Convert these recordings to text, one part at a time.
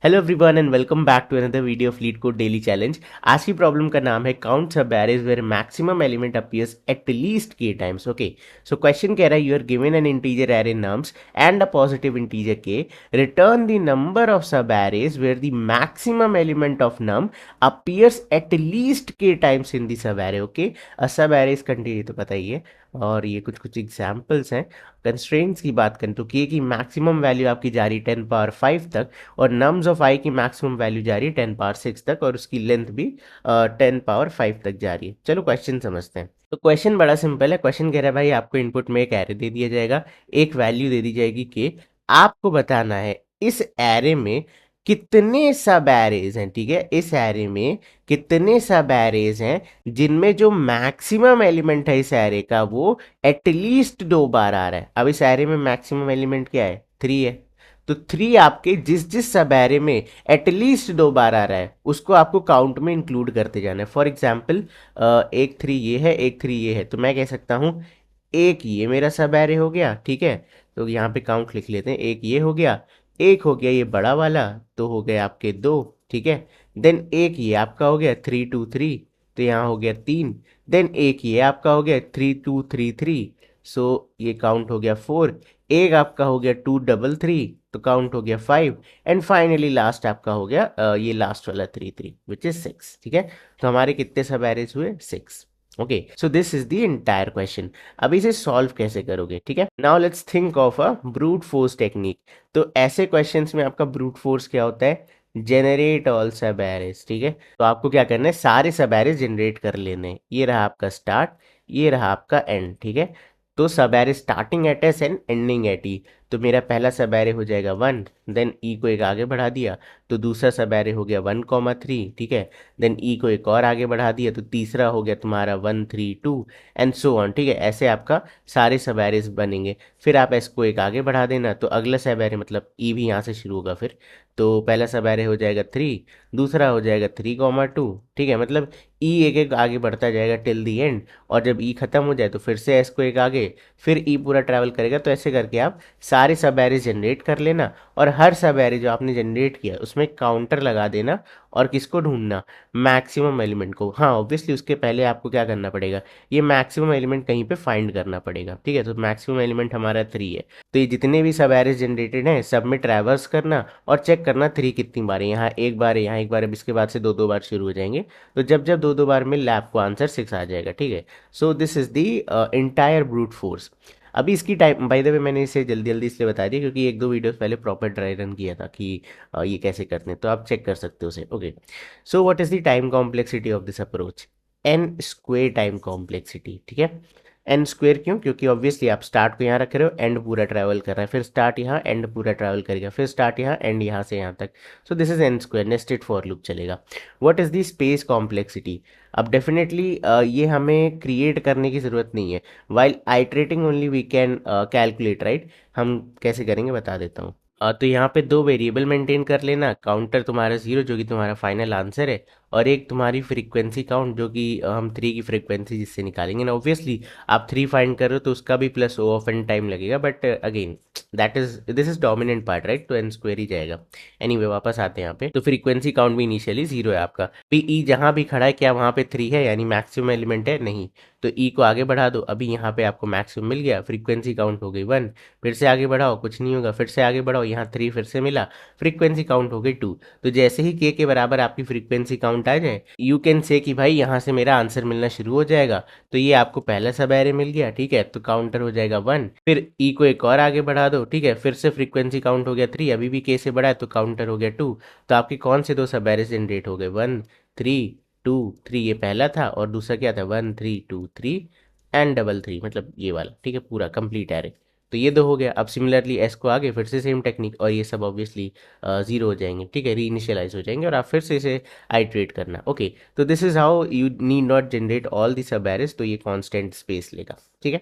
Hello everyone and welcome back to another video of LeetCode daily challenge. आज की problem का नाम है count subarrays where maximum element appears at least k times. Okay, so question कह रहा है you are given an integer array nums and a positive integer k, return the number of subarrays where the maximum element of num appears at least k times in the subarray. Okay, अ सब array is continue, तो पता ही है। और ये कुछ कुछ examples हैं। Constraints की बात करें तो k की मैक्सिमम वैल्यू आपकी जा रही 10 पावर 5 तक, और नम्स ऑफ आई की मैक्सिमम वैल्यू जा रही है 10 पावर 6 तक, और उसकी लेंथ भी 10 पावर 5 तक जा रही है। चलो क्वेश्चन समझते हैं। तो क्वेश्चन बड़ा सिंपल है। क्वेश्चन कह रहा है भाई आपको इनपुट में एक एरे दे दिया जाएगा, एक वैल्यू दे दी जाएगी कि आपको बताना है इस एरे में कितने सब एरेज हैं। ठीक है, इस एरे में कितने सब एरेज हैं जिनमें जो मैक्सिमम एलिमेंट है इस एरे का वो एटलीस्ट 2 बार आ रहा है। अब इस एरे में मैक्सिमम एलिमेंट क्या है? 3 है। तो 3 आपके जिस जिस सब एरे में एटलीस्ट 2 बार आ रहा है उसको आपको काउंट में इंक्लूड करते जाना है। फॉर एग्जाम्पल, एक 3 ये है, एक 3 ये है, तो मैं कह सकता हूँ एक ये मेरा सब एरे हो गया। ठीक है, तो यहाँ पे काउंट लिख लेते हैं। एक ये हो गया, एक हो गया ये बड़ा वाला, तो हो गए आपके 2। ठीक है, देन एक ये आपका हो गया 3 2 3, तो यहाँ हो गया 3। देन एक ये आपका हो गया 3 2 3 3, सो ये काउंट हो गया 4। एक आपका हो गया 2 3 3, तो काउंट हो गया 5। एंड फाइनली लास्ट आपका हो गया ये लास्ट वाला 3 3 विच इज 6। ठीक है, तो हमारे कितने सब एरेज हुए? 6। Okay, so this is the entire question. अब इसे सॉल्व कैसे करोगे? ठीक है, now let's think of a brute force technique. तो ऐसे क्वेश्चंस में आपका ब्रूट फोर्स क्या होता है? जनरेट ऑल सब एरेज। ठीक है, तो आपको क्या करना है? सारे सब एरेज जनरेट कर लेने हैं। ये रहा आपका स्टार्ट, ये रहा आपका एंड। ठीक है, तो subarray starting at s and ending at e. तो मेरा पहला सब एरे हो जाएगा 1, देन ई को एक आगे बढ़ा दिया तो दूसरा सब एरे हो गया 1 3। ठीक है, देन ई को एक और आगे बढ़ा दिया तो तीसरा हो गया तुम्हारा 1 3 2 एंड सो ऑन। ठीक है, ऐसे आपका सारे सब एरेज बनेंगे। फिर आप एस को एक आगे बढ़ा देना तो अगला सब एरे मतलब ई भी यहाँ से शुरू होगा। फिर तो पहला सब एरे हो जाएगा 3, दूसरा हो जाएगा 3 2। ठीक है, मतलब ई एक एक आगे बढ़ता जाएगा टिल दी एंड, और जब ई खत्म हो जाए तो फिर से एस को एक आगे, फिर ई पूरा ट्रैवल करेगा। तो ऐसे करके आप सारे सब एरेज जनरेट कर लेना, और हर सब एरे जो आपने जनरेट किया उसमें काउंटर लगा देना। और किसको ढूंढना? मैक्सिमम एलिमेंट को। हाँ, ऑब्वियसली उसके पहले आपको क्या करना पड़ेगा? ये मैक्सिमम एलिमेंट कहीं पे फाइंड करना पड़ेगा। ठीक है, तो मैक्सिमम एलिमेंट हमारा 3 है। तो ये जितने भी सब एरेज जनरेटेड हैं सब में ट्रैवर्स करना और चेक करना 3 कितनी बार है। यहाँ एक बार है, यहाँ एक बार है, इसके बाद से 2 2 बार शुरू हो जाएंगे। तो जब जब 2 2 बार में लैब को आंसर 6 आ जाएगा। ठीक है, so this is the entire brute force. अभी इसकी टाइम बाय द वे मैंने इसे जल्दी जल्दी इसलिए बता दिया क्योंकि एक दो वीडियोस पहले प्रॉपर ड्राई रन किया था कि ये कैसे करते हैं, तो आप चेक कर सकते हो उसे। Okay, so what is the time complexity of this approach? N square time complexity. ठीक है, एन स्क्वेयर क्यों? क्योंकि ऑब्वियसली आप स्टार्ट को यहाँ रख रहे हो, एंड पूरा ट्रैवल कर रहा है, फिर स्टार्ट यहाँ, एंड पूरा ट्रैवल करेगा, फिर स्टार्ट यहाँ, एंड यहाँ से यहाँ तक। So this is n square, nested for loop चलेगा। What is the space complexity? अब डेफिनेटली ये हमें क्रिएट करने की ज़रूरत नहीं है। While iterating only we can calculate, right? हम कैसे करेंगे बता देता हूँ। तो यहाँ पे 2 वेरिएबल मेंटेन कर लेना। काउंटर तुम्हारा 0 जो कि तुम्हारा फाइनल आंसर है, और एक तुम्हारी फ्रीक्वेंसी काउंट जो कि हम 3 की फ्रीक्वेंसी जिससे निकालेंगे ना। ऑब्वियसली आप 3 फाइंड कर रहे हो तो उसका भी plus O of n time लगेगा, but again that is this is dominant part, right? तो एन स्क्वेयर ही जाएगा। एनीवे वापस आते हैं यहाँ पे। तो फ्रीक्वेंसी काउंट भी इनिशियली 0 है आपका। पी जहाँ भी खड़ा है क्या वहाँ पे 3 है यानी मैक्सिमम एलिमेंट है? नहीं। तो ई को आगे बढ़ा दो, अभी यहाँ पे आपको मैक्सिमम मिल गया, फ्रीक्वेंसी काउंट हो गई 1। फिर से आगे बढ़ाओ, कुछ नहीं होगा, फिर से आगे बढ़ाओ, यहाँ 3 फिर से मिला, फ्रीक्वेंसी काउंट हो गई 2। तो जैसे ही के बराबर आपकी फ्रीक्वेंसी काउंट आ जाए यू कैन से कि भाई यहाँ से मेरा आंसर मिलना शुरू हो जाएगा। तो ये आपको पहला सब एरे मिल गया। ठीक है, तो काउंटर हो जाएगा 1। फिर ई को एक और आगे बढ़ा दो। ठीक है, फिर से फ्रीक्वेंसी काउंट हो गया 3, अभी भी के से बड़ा है तो काउंटर हो गया 2। तो आपके कौन से 2 सब एरे जनरेट हो गए? 1 3 2 3, ये पहला था, और दूसरा क्या था? 1 3 2 3 एंड डबल 3, मतलब ये वाला। ठीक है, पूरा कंप्लीट एरे। तो ये 2 हो गया। अब सिमिलरली एस को आगे फिर से सेम टेक्निक, और ये सब ऑब्वियसली 0 हो जाएंगे। ठीक है, री इनिशियलाइज हो जाएंगे, और आप फिर से इसे आइट्रेट करना। ओके, तो this is how you need not generate all the सब एरेज। तो ये कांस्टेंट स्पेस लेगा। ठीक है,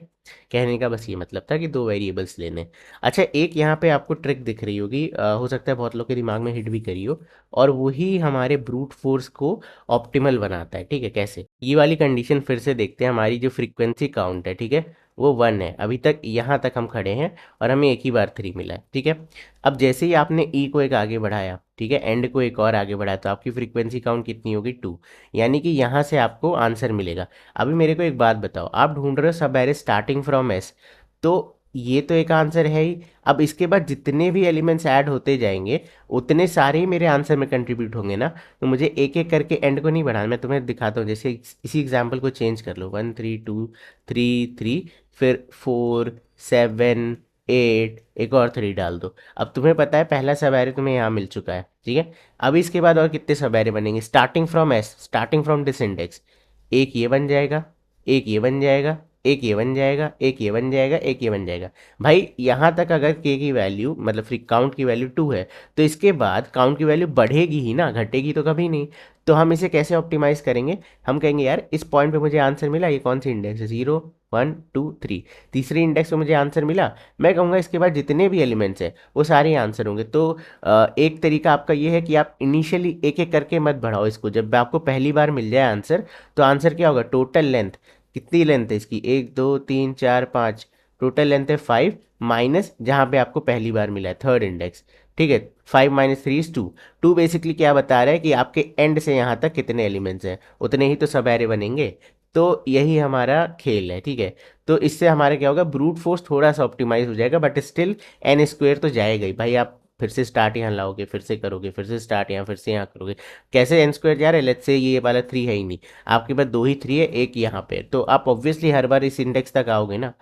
कहने का बस ये मतलब था कि 2 वेरिएबल्स लेने। अच्छा, एक यहाँ पे आपको ट्रिक दिख रही होगी, हो सकता है बहुत लोग के दिमाग में हिट भी करी हो, और वही हमारे ब्रूट फोर्स को ऑप्टिमल बनाता है। ठीक है, कैसे? ये वाली कंडीशन फिर से देखते हैं। हमारी जो फ्रीक्वेंसी काउंट है, ठीक है, वो 1 है। अभी तक यहाँ तक हम खड़े हैं और हमें एक ही बार 3 मिला है, ठीक है। अब जैसे ही आपने ई को एक आगे बढ़ाया, ठीक है, एंड को एक और आगे बढ़ाया, तो आपकी फ्रीक्वेंसी काउंट कितनी होगी 2, यानी कि यहाँ से आपको आंसर मिलेगा। अभी मेरे को एक बात बताओ, आप ढूंढ रहे हो सब एरे स्टार्टिंग फ्रॉम एस, तो ये तो एक आंसर है ही। अब इसके बाद जितने भी एलिमेंट्स ऐड होते जाएंगे उतने सारे ही मेरे आंसर में कंट्रीब्यूट होंगे ना, तो मुझे एक एक करके एंड को नहीं बढ़ाना। मैं तुम्हें दिखाता हूँ, जैसे इसी एग्जाम्पल को चेंज कर लो, 1 3 2 3 3, फिर 4 7 8, एक और 3 डाल दो। अब तुम्हें पता है पहला सब एरे तुम्हें यहाँ मिल चुका है, ठीक है। अब इसके बाद और कितने सब एरे बनेंगे, starting from S, starting from this index, एक ये बन जाएगा, एक ये बन जाएगा, एक ये बन जाएगा, एक ये बन जाएगा, एक ये बन जाएगा। भाई यहाँ तक अगर के की वैल्यू मतलब फ्री काउंट की वैल्यू 2 है, तो इसके बाद काउंट की वैल्यू बढ़ेगी ही ना, घटेगी तो कभी नहीं। तो हम इसे कैसे ऑप्टिमाइज करेंगे, हम कहेंगे यार इस पॉइंट पे मुझे आंसर मिला, ये कौन सी इंडेक्स है, 0 1 2 3, तीसरी इंडेक्स पे मुझे आंसर मिला, मैं कहूँगा इसके बाद जितने भी एलिमेंट्स हैं वो सारे आंसर होंगे। तो एक तरीका आपका ये है कि आप इनिशियली एक एक करके मत बढ़ाओ इसको, जब आपको पहली बार मिल जाए आंसर, तो आंसर क्या होगा, टोटल लेंथ, कितनी लेंथ है इसकी, 1 2 3 4 5, टोटल लेंथ है 5, माइनस जहाँ पे आपको पहली बार मिला है थर्ड इंडेक्स, ठीक है। 5 - 3 = 2। 2 बेसिकली क्या बता रहा है कि आपके एंड से यहाँ तक कितने एलिमेंट्स हैं, उतने ही तो सब एरे बनेंगे। तो यही हमारा खेल है, ठीक है। तो इससे हमारा क्या होगा, ब्रूट फोर्स थोड़ा सा ऑप्टिमाइज हो जाएगा, बट स्टिल एन स्क्वेयर तो जाएगा ही भाई। आप फिर से स्टार्ट यहाँ लाओगे, फिर से करोगे, फिर से स्टार्ट यहाँ, फिर से यहाँ करोगे, कैसे एन स्क्वेयर जा रहा है। लेट्स से ये वाला 3 है ही नहीं, आपके पास 2 ही 3 है, एक यहाँ पे, तो आप ऑब्वियसली हर बार इस इंडेक्स तक आओगे ना।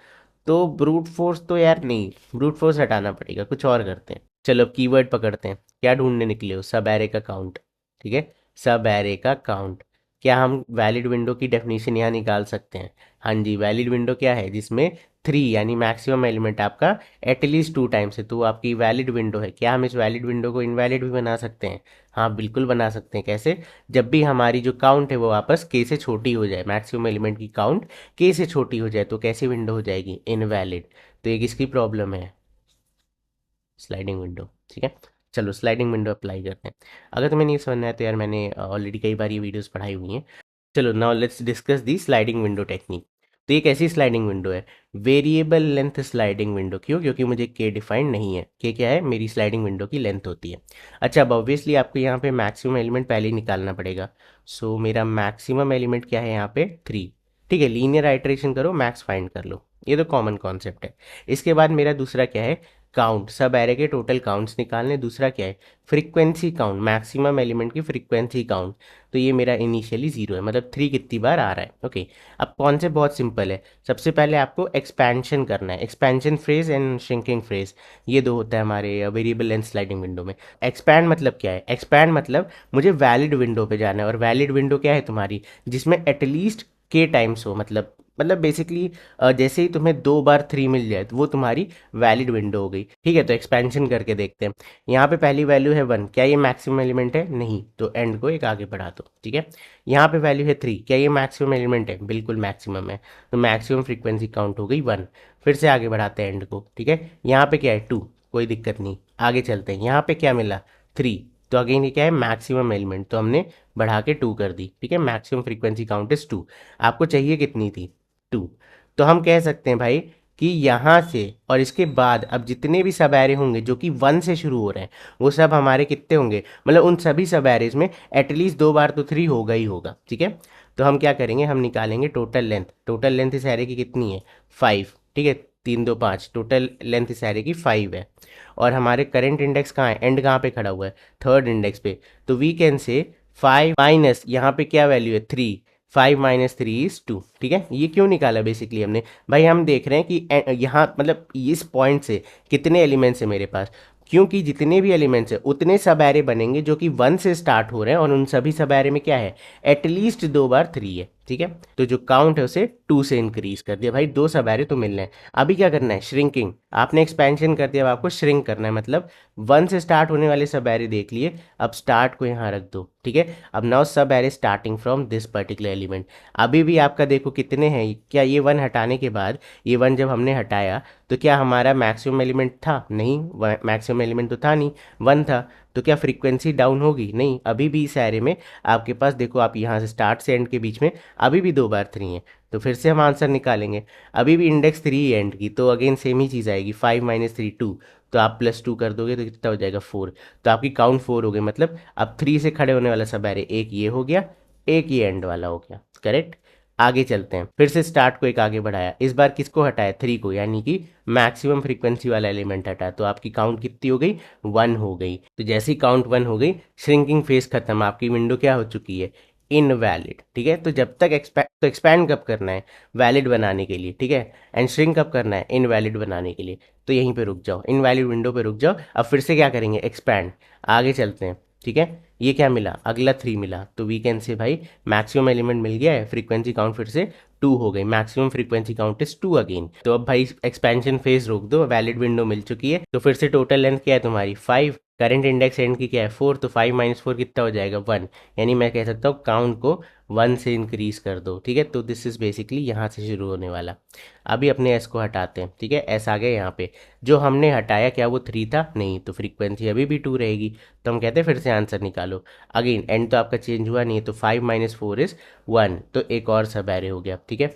तो ब्रूट फोर्स तो यार नहीं, ब्रूट फोर्स हटाना पड़ेगा, कुछ और करते हैं। चलो अब कीवर्ड पकड़ते हैं, क्या ढूंढने निकले हो, सब एरे का काउंट, ठीक है, सब एरे का काउंट। क्या हम वैलिड विंडो की डेफिनेशन यहाँ निकाल सकते हैं, हाँ जी। वैलिड विंडो क्या है, जिसमें 3 यानी मैक्सिमम एलिमेंट आपका एटलीस्ट 2 टाइम्स है, तो आपकी वैलिड विंडो है। क्या हम इस वैलिड विंडो को इनवैलिड भी बना सकते हैं, हाँ बिल्कुल बना सकते हैं। कैसे, जब भी हमारी जो काउंट है वो वापस के से छोटी हो जाए, मैक्सिमम एलिमेंट की काउंट के से छोटी हो जाए, तो कैसी विंडो हो जाएगी, इनवैलिड। तो एक इसकी प्रॉब्लम है, स्लाइडिंग विंडो, ठीक है। चलो स्लाइडिंग विंडो अप्लाई करते हैं। अगर तुम्हें नहीं समझना है तो यार मैंने ऑलरेडी कई बार ये वीडियोस पढ़ाई हुई हैं। चलो now let's discuss the sliding window technique. तो ये कैसी स्लाइडिंग विंडो है, वेरिएबल लेंथ स्लाइडिंग विंडो। क्यों, क्योंकि मुझे के डिफाइंड नहीं है, के क्या है, मेरी स्लाइडिंग विंडो की लेंथ होती है। अच्छा, अब ऑब्वियसली आपको यहाँ पे मैक्सिमम एलिमेंट पहले ही निकालना पड़ेगा। सो मेरा मैक्सिमम एलिमेंट क्या है यहाँ पे, 3, ठीक है। लीनियर आइट्रेशन करो, मैक्स फाइंड कर लो, ये तो कॉमन कॉन्सेप्ट है। इसके बाद मेरा दूसरा क्या है, काउंट, सब एरे के टोटल काउंट्स निकालने। दूसरा क्या है, फ्रीक्वेंसी काउंट, मैक्सिमम एलिमेंट की फ्रीक्वेंसी काउंट। तो ये मेरा इनिशियली 0 है, मतलब 3 कितनी बार आ रहा है, ओके। अब कॉन्सेप्ट बहुत सिंपल है, सबसे पहले आपको एक्सपेंशन करना है, expansion phrase and shrinking phrase, ये दो होता है हमारे वेरिएबल लेंथ स्लाइडिंग विंडो में। एक्सपैंड मतलब क्या है, एक्सपैंड मतलब मुझे वैलिड विंडो पे जाना है, और वैलिड विंडो क्या है तुम्हारी, जिसमें एटलीस्ट के टाइम्स हो, मतलब बेसिकली जैसे ही तुम्हें 2 बार 3 मिल जाए तो वो तुम्हारी वैलिड विंडो हो गई, ठीक है। तो एक्सपेंशन करके देखते हैं। यहाँ पे पहली वैल्यू है 1, क्या ये मैक्सिमम एलिमेंट है, नहीं, तो एंड को एक आगे बढ़ा दो, ठीक है। यहाँ पे वैल्यू है 3, क्या ये मैक्सिमम एलिमेंट है, बिल्कुल मैक्सिमम है, तो मैक्सिमम फ्रीक्वेंसी काउंट हो गई 1। फिर से आगे बढ़ाते हैं एंड को, ठीक है। यहाँ पे क्या है 2, कोई दिक्कत नहीं, आगे चलते हैं। यहाँ पे क्या मिला 3, तो अगेन ये क्या है, मैक्सिमम एलिमेंट, तो हमने बढ़ा के 2 कर दी, ठीक है। Maximum frequency count is 2। आपको चाहिए कितनी थी, 2। तो हम कह सकते हैं भाई कि यहाँ से और इसके बाद अब जितने भी सब एरे होंगे जो कि 1 से शुरू हो रहे हैं, वो सब हमारे कितने होंगे, मतलब उन सभी सब एरेज में एटलीस्ट 2 बार तो 3 होगा ही होगा, ठीक है। तो हम क्या करेंगे, हम निकालेंगे टोटल लेंथ। टोटल लेंथ इस एरे की कितनी है, 5, ठीक है। 3 2 5, टोटल लेंथ इस एरे की 5 है। और हमारे करंट इंडेक्स कहाँ है, एंड कहाँ पे खड़ा हुआ है, थर्ड इंडेक्स पे। तो वी कैन से 5 माइनस यहाँ पे क्या वैल्यू है 3, 5 - 3 = 2, ठीक है। ये क्यों निकाला बेसिकली हमने, भाई हम देख रहे हैं कि यहाँ मतलब इस पॉइंट से कितने एलिमेंट्स है मेरे पास, क्योंकि जितने भी एलिमेंट्स हैं उतने सब एरे बनेंगे जो कि 1 से स्टार्ट हो रहे हैं, और उन सभी सब एरे में क्या है, एटलीस्ट 2 बार 3 है, ठीक है। तो जो काउंट है उसे 2 से इंक्रीज कर दिया, भाई 2 सब एरे तो मिल रहे हैं। अभी क्या करना है, श्रिंकिंग, आपने एक्सपेंशन कर दिया, अब आपको श्रिंक करना है, मतलब 1 से स्टार्ट होने वाले सब एरे देख लिए, अब स्टार्ट को यहाँ रख दो, ठीक है। अब नाउ सब array starting from this particular element. अभी भी आपका देखो कितने हैं, क्या ये 1 हटाने के बाद, ये 1 जब हमने हटाया तो क्या हमारा मैक्सिमम एलिमेंट था, नहीं, मैक्सिमम एलिमेंट तो था नहीं, 1 था। तो क्या फ्रीक्वेंसी डाउन होगी? नहीं, अभी भी इस एरे में आपके पास देखो, आप यहाँ से स्टार्ट से एंड के बीच में अभी भी 2 बार 3 है, तो फिर से हम आंसर निकालेंगे। अभी भी इंडेक्स 3 है एंड की, तो अगेन सेम ही चीज़ आएगी, 5 माइनस 3 2, तो आप +2 कर दोगे तो कितना हो जाएगा 4। तो आपकी काउंट 4 हो गई, मतलब अब 3 से खड़े होने वाला सब एरे, एक ये हो गया, एक ये एंड वाला हो गया, करेक्ट। आगे चलते हैं, फिर से स्टार्ट को एक आगे बढ़ाया, इस बार किसको हटाया? 3 को, यानी कि मैक्सिमम फ्रीक्वेंसी वाला एलिमेंट हटाया, तो आपकी काउंट कितनी हो गई? 1 हो गई। तो जैसे ही काउंट 1 हो गई, श्रिंकिंग फेज खत्म, आपकी विंडो क्या हो चुकी है? इनवैलिड, ठीक है। तो जब तक एक्सपैंड कब करना है? वैलिड बनाने के लिए, ठीक है। एंड श्रिंक कब करना है? इनवैलिड बनाने के लिए। तो यहीं पे रुक जाओ, इनवैलिड विंडो पे रुक जाओ। अब फिर से क्या करेंगे? एक्सपैंड। आगे चलते हैं, ठीक है। ये क्या मिला? अगला 3 मिला, तो वी कैन से भाई मैक्सिमम एलिमेंट मिल गया है, फ्रीक्वेंसी काउंट फिर से 2 हो गई, maximum frequency count is 2 again. तो अब भाई एक्सपेंशन फेज रोक दो, वैलिड विंडो मिल चुकी है, तो फिर से टोटल लेंथ क्या है तुम्हारी? 5, करंट इंडेक्स एंड की क्या है? 4, तो 5 माइनस 4 कितना हो जाएगा? 1। यानी मैं कह सकता हूँ काउंट को 1 से इंक्रीज कर दो, ठीक है। तो दिस इज बेसिकली यहाँ से शुरू होने वाला। अभी अपने एस को हटाते हैं, ठीक है। एस आ गया यहाँ पे, जो हमने हटाया क्या वो 3 था? नहीं, तो फ्रीक्वेंसी अभी भी 2 रहेगी। तो हम कहते हैं फिर से आंसर निकालो। अगेन एंड तो आपका चेंज हुआ नहीं है, तो 5 माइनस 4 इज 1, तो एक और सब एरे हो गया, ठीक है।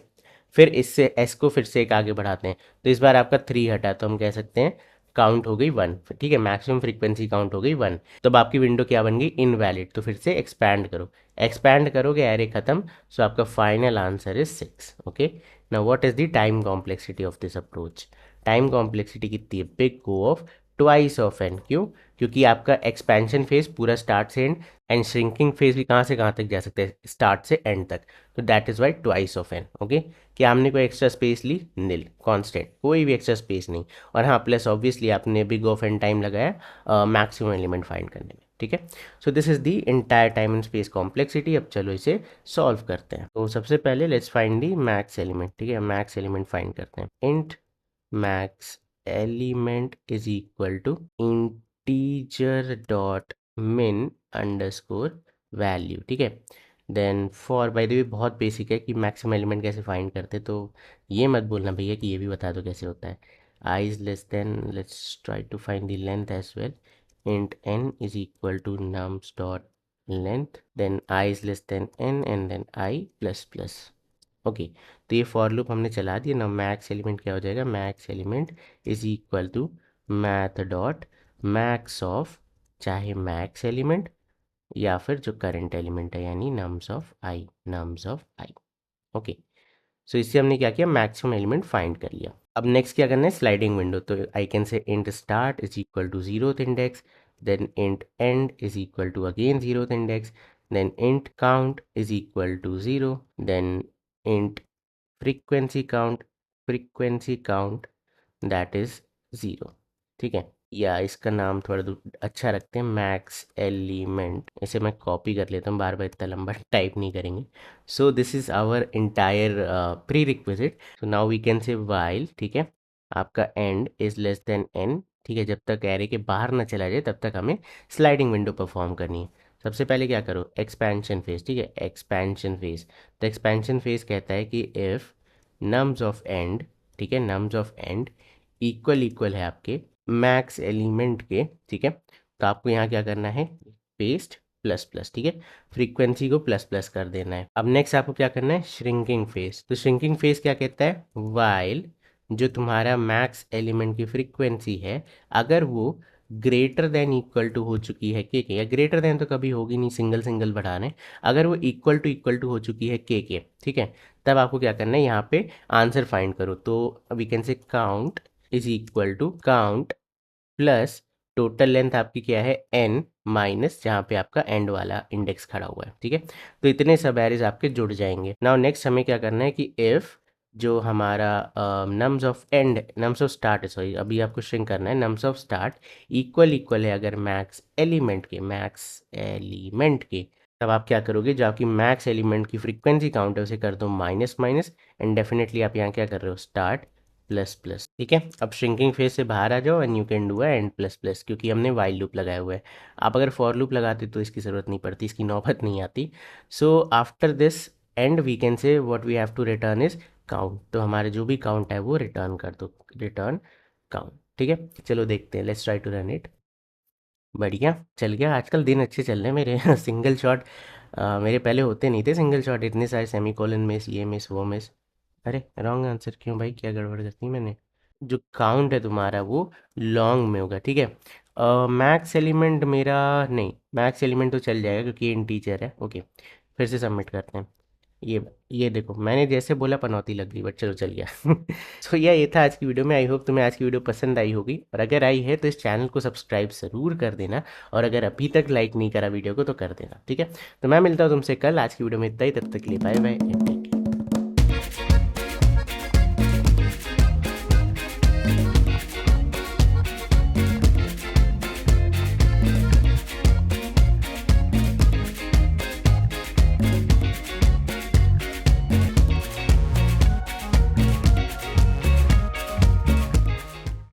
फिर इससे एस को फिर से एक आगे बढ़ाते हैं, तो इस बार आपका 3 हटा, तो हम कह सकते हैं काउंट हो गई 1, ठीक है। मैक्सिमम फ्रीक्वेंसी काउंट हो गई 1। तो अब आपकी विंडो क्या बन गई? इनवैलिड। तो फिर से एक्सपैंड करो, एक्सपैंड करोगे एरे खत्म, सो आपका final answer is 6। Okay, now what is the time complexity of this approach? Time complexity कितनी है? Big O of twice of n. क्यों? क्योंकि आपका एक्सपेंशन फेज पूरा स्टार्ट से एंड श्रिंकिंग फेज भी कहाँ से कहाँ तक जा सकते हैं? स्टार्ट से एंड तक। तो that is why twice of n. Okay, कि हमने कोई एक्स्ट्रा स्पेस ली? नील, कांस्टेंट, कोई भी एक्स्ट्रा स्पेस नहीं। और हाँ, प्लस ऑब्वियसली आपने बिग ऑफ एन टाइम लगाया मैक्सिमम एलिमेंट फाइंड करने में, ठीक है। So this is the entire time and space complexity. अब चलो इसे सॉल्व करते हैं। तो सबसे पहले let's find the max element, ठीक है। मैक्स एलिमेंट फाइंड करते हैं। Int max element is equal to integer dot min underscore value, ठीक है। Then for, by the way बहुत बेसिक है कि मैक्सिमम एलिमेंट कैसे फाइंड करते, तो ये मत बोलना भैया कि ये भी बता दो कैसे होता है। I is less than, let's try to find the length as well. int n is equal to nums dot length, then I is less than n and then I plus plus। Okay, तो ये for loop हमने चला दिया ना। Max element क्या हो जाएगा? Max element is equal to math dot max of, चाहे मैक्स एलिमेंट या फिर जो करंट एलिमेंट है, यानी nums of i, nums of i. Okay, so इससे हमने क्या किया? मैक्सिमम एलिमेंट फाइंड कर लिया। अब नेक्स्ट क्या करना है? Sliding window. तो I can say int start is equal to 0th index, then int end is equal to again 0th index, then int count is equal to 0, then int frequency count that is 0, ठीक है। या इसका नाम थोड़ा अच्छा रखते हैं, max element. इसे मैं कॉपी कर लेता हूँ, बार बार इतना लंबा टाइप नहीं करेंगे। So this is our entire prerequisite. So now we can say while, ठीक है, आपका end is less than n, ठीक है। जब तक एरे के बाहर ना चला जाए तब तक हमें स्लाइडिंग विंडो परफॉर्म करनी है। सबसे पहले क्या करो? एक्सपेंशन फेज, ठीक है, एक्सपेंशन फेज। तो एक्सपेंशन फेज कहता है कि इफ़ नम्स ऑफ एंड, ठीक है, नम्स ऑफ एंड इक्वल है आपके मैक्स एलिमेंट के, ठीक है। तो आपको यहाँ क्या करना है? पेस्ट प्लस प्लस, ठीक है, फ्रीक्वेंसी को प्लस प्लस कर देना है। अब नेक्स्ट आपको क्या करना है? Shrinking phase. तो श्रिंकिंग फेज क्या कहता है? वाइल जो तुम्हारा मैक्स एलिमेंट की फ्रीक्वेंसी है, अगर वो ग्रेटर देन इक्वल टू हो चुकी है के, या ग्रेटर देन तो कभी होगी नहीं, सिंगल सिंगल बढ़ाने, अगर वो इक्वल टू हो चुकी है के, ठीक है, तब आपको क्या करना है? यहाँ पे आंसर फाइंड करो। तो we can say count is equal to count plus total length आपकी क्या है? एन माइनस जहाँ पे आपका एंड वाला इंडेक्स खड़ा हुआ है, ठीक है। तो इतने सब एरेज आपके जुड़ जाएंगे। नाउ नेक्स्ट हमें क्या करना है कि इफ़ जो हमारा nums of and, nums of start, sorry अभी आपको श्रिंक करना है, नम्स ऑफ स्टार्ट इक्वल है अगर मैक्स एलिमेंट के, तब आप क्या करोगे? जो आपकी मैक्स एलिमेंट की फ्रीक्वेंसी काउंट है उसे कर दो माइनस माइनस, एंड डेफिनेटली आप यहाँ क्या कर रहे हो? स्टार्ट प्लस प्लस, ठीक है। अब श्रिंकिंग फेज से बाहर आ जाओ and you can do and plus plus, क्योंकि हमने वाइल लूप लगाया हुआ है। आप अगर फॉर लूप लगाते तो इसकी ज़रूरत नहीं पड़ती, इसकी नौबत नहीं आती। So after this end we can say what we have to return is count. तो हमारे जो भी काउंट है वो रिटर्न कर दो, रिटर्न काउंट, ठीक है। चलो देखते हैं, let's try to run it. बढ़िया चल गया, आजकल दिन अच्छे चल रहे हैं मेरे। सिंगल शॉट मेरे पहले होते नहीं थे सिंगल शॉट, इतने सारे सेमीकोलन मिस, ये मिस वो मिस। अरे रॉन्ग आंसर क्यों भाई, क्या गड़बड़ करती मैंने? जो काउंट है तुम्हारा वो लॉन्ग में होगा, ठीक है। मैक्स एलिमेंट मेरा नहीं, मैक्स एलिमेंट तो चल जाएगा क्योंकि ये इंटीजर है। ओके, फिर से सबमिट करते हैं। ये ये देखो मैंने जैसे बोला पनौती लग गई, बट चलो चल गया। सो ये था आज की वीडियो में। आई होप तुम्हें आज की वीडियो पसंद आई होगी, और अगर आई है तो इस चैनल को सब्सक्राइब ज़रूर कर देना, और अगर अभी तक लाइक नहीं करा वीडियो को तो कर देना, ठीक है। तो मैं मिलता हूँ तुमसे कल, आज की वीडियो में इतना ही, तब तक के लिए बाय बाय।